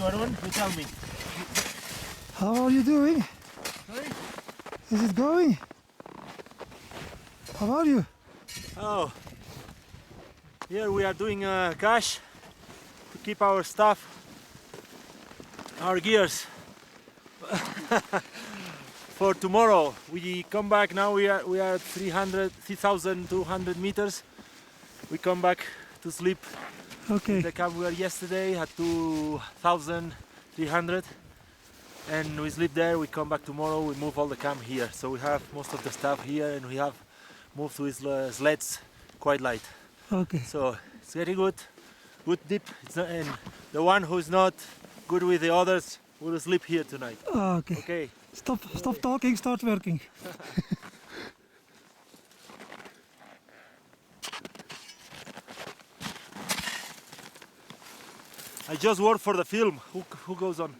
you are on, you tell me. How are you doing? Sorry? Is it going? How are you? Oh, here we are doing a cache to keep our stuff, our gears for tomorrow. We come back now. We are at 3,200 meters. We come back to sleep. Okay. The camp we were yesterday at 2,300, and we sleep there. We come back tomorrow. We move all the camp here, so we have most of the stuff here, and we have moved with sleds quite light. Okay. So it's very good, good dip. And the one who's not good with the others will sleep here tonight. Okay. Okay. Stop talking, start working. I just work for the film. Who goes on?